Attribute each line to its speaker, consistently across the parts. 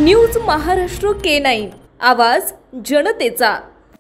Speaker 1: News Maharashtra K9 आवाज जनतेचा।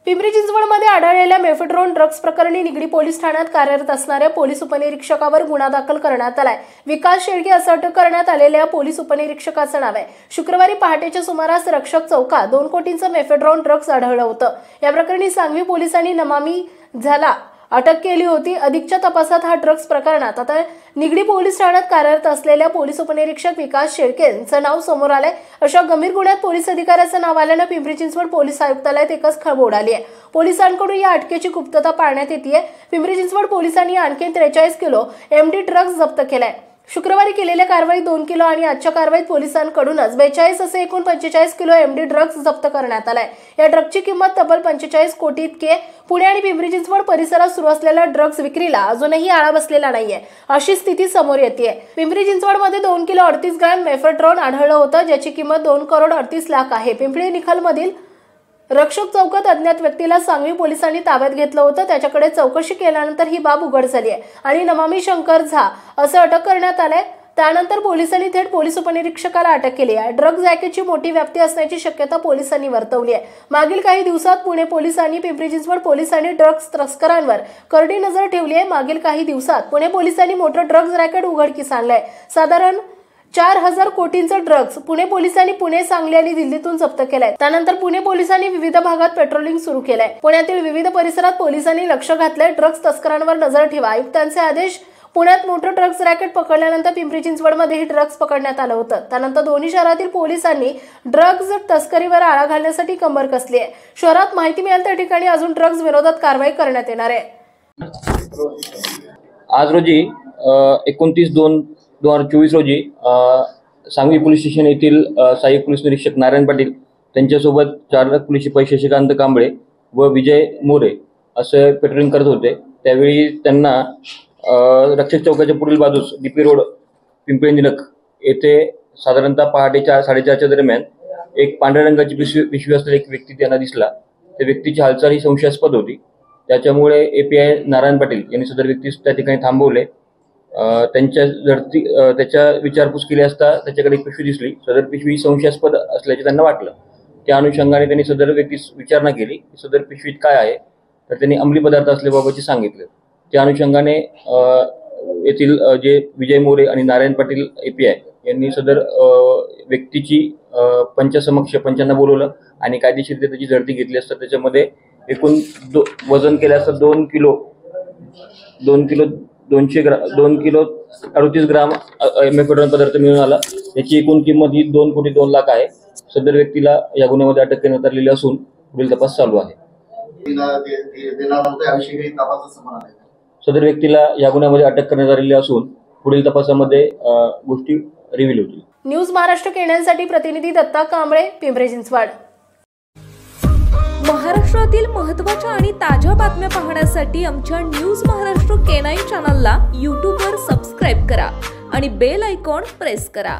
Speaker 2: पिंपरी चिंचवडमध्ये आढळलेल्या मेफेड्रोन ड्रग्ज प्रकरणी निगडी पोलीस ठाण्यात कार्यरत असणाऱ्या पोलीस उपनिरीक्षकावर गुन्हा दाखल करण्यात आलाय। विकास शेळके असं अटक करण्यात आलेल्या पोलीस उपनिरीक्षकाचं नाव आहे। शुक्रवारी पहाटेच्या सुमारास रक्षक चौकात 2 कोटींचं मेफेड्रोन ड्रग्ज आढळलं होतं। या प्रकरणी सांगवी पोलिसांनी नमामी झाला अटक केली होती। अधिकच्या तपासात हा ड्रग्ज प्रकरणात आता निगडी पोलीस ठाण्यात कार्यरत असलेल्या पोलीस उपनिरीक्षक विकास शेळके यांचं नाव समोर आलंय। अशा गंभीर गुन्ह्यात पोलीस अधिकाऱ्याचं नाव आल्यानं पिंपरी चिंचवड पोलीस आयुक्तालयात एकच खळबळ उडाली आहे। पोलिसांकडून या अटकेची गुप्तता पाळण्यात येते। पिंपरी चिंचवड पोलिसांनी आणखी 43 किलो MD ड्रग्ज जप्त केलाय। शुक्रवारी केलेल्या कारवाईत 2 किलो आणि आजच्या कारवाईत पोलिसांकडूनच 42 असे एकूण 45 किलो MD ड्रग्ज जप्त करण्यात आलाय। या ड्रग्जची किंमत तब्बल 45 कोटी इतके। पुणे आणि पिंपरी चिंचवड परिसरात सुरू असलेल्या ड्रग्ज विक्रीला अजूनही आळा बसलेला नाहीये, अशी स्थिती समोर येते। पिंपरी चिंचवडमध्ये 2 किलो 38 ग्रॅम मेफेड्रोन आढळलं होतं, ज्याची किंमत 2 करोड 38 लाख आहे। पिंपरी निखलमधील रक्षक चौकात अज्ञात व्यक्तीला सांगवी पोलिसांनी ताब्यात घेतलं होतं। त्याच्याकडे चौकशी केल्यानंतर ही बाब उघड झाली आहे आणि नमामी शंकर झा असं अटक करण्यात आलंय। त्यानंतर पोलिसांनी थेट पोलीस उपनिरीक्षकाला अटक केली आहे। ड्रग्ज रॅकेटची मोठी व्याप्ती असण्याची शक्यता पोलिसांनी वर्तवली आहे। मागील काही दिवसात पुणे पोलिसांनी पिंपरी चिंचवड पोलिसांनी ड्रग्ज तस्करांवर करडी नजर ठेवली आहे। मागील काही दिवसात पुणे पोलिसांनी मोठं ड्रग्ज रॅकेट उघडकीस आणलंय। साधारण 4000 कोटींचं ड्रग्ज पुणे पोलिसांनी पुणे, सांगली आणि दिल्लीतून जप्त केलंय। त्यानंतर पुणे पोलिसांनी विविध भागात पेट्रोलिंग सुरू केलंय। पुण्यातील विविध परिसरात पोलिसांनी लक्ष घातलंय। ड्रग्ज तस्करांवर नजर ठेवा आयुक्तांचे आदेश। पुण्यात मोठं ड्रग्ज रॅकेट पकडल्यानंतर पिंपरी चिंचवडमध्येही ड्रग्ज पकडण्यात आलं होतं। त्यानंतर दोन्ही शहरातील पोलिसांनी ड्रग्ज तस्करीवर आळा घालण्यासाठी कंबर कसली आहे। शहरात माहिती मिळेल त्या ठिकाणी अजून ड्रग्ज विरोधात कारवाई करण्यात येणार आहे।
Speaker 3: आज रोजी 29/2/2024 रोजी सांगवी पोलीस स्टेशन येथील सहाय्यक पोलीस निरीक्षक नारायण पाटील त्यांच्यासोबत चालक पोलीस शिपाई शशिकांत कांबळे व विजय मोरे असे पेट्रोलिंग करत होते। त्यावेळी त्यांना रक्षक चौकाच्या पुढील बाजूस DP रोड पिंपरी निलख येथे साधारणतः पहाटेच्या 4:30च्या दरम्यान एक पांढऱ्या रंगाची पिशवी असलेला एक व्यक्ती त्यांना दिसला। त्या व्यक्तीची हालचाल ही संशयास्पद होती। त्याच्यामुळे API नारायण पाटील यांनी सदर व्यक्तीस त्या ठिकाणी थांबवले। त्याच्या विचारपूस केली असता त्याच्याकडे एक पिशवी दिसली। सदर पिशवी संशयास्पद असल्याचे त्यांना वाटलं। त्या अनुषंगाने त्यांनी सदर व्यक्तीस विचारणा केली की सदर पिशवीत काय आहे, तर त्यांनी अंमली पदार्थ असल्याबाबतचे सांगितले। त्या अनुषंगाने येथील जे विजय मोरे आणि नारायण पाटील API यांनी सदर व्यक्तीची पंचांना बोलवलं आणि कायदेशीर त्याची झडती घेतली असता त्याच्यामध्ये एकूण वजन केलं असतं 2 किलो 38 ग्राम मेफेड्रोन पदार्थ मिळून आला। याची एकूण किंमत ही 2 कोटी 2 लाख आहे। सदर व्यक्तीला या गुन्ह्यामध्ये अटक करण्यात आलेली असून पुढील तपास चालू आहे। सदर व्यक्तीला या गुन्ह्यामध्ये अटक करण्यात आलेली असून पुढील तपासामध्ये गोष्टी रिव्हील होतील।
Speaker 2: न्यूज महाराष्ट्र K9 साठी प्रतिनिधी दत्ता कांबळे, पिंपरी चिंचवड।
Speaker 1: महाराष्ट्रातील महत्त्वाच्या आणि ताज्या बातम्या पाहण्यासाठी आमच्या न्यूज महाराष्ट्र K9 चॅनलला YouTube वर सबस्क्राइब करा आणि बेल आयकॉन प्रेस करा।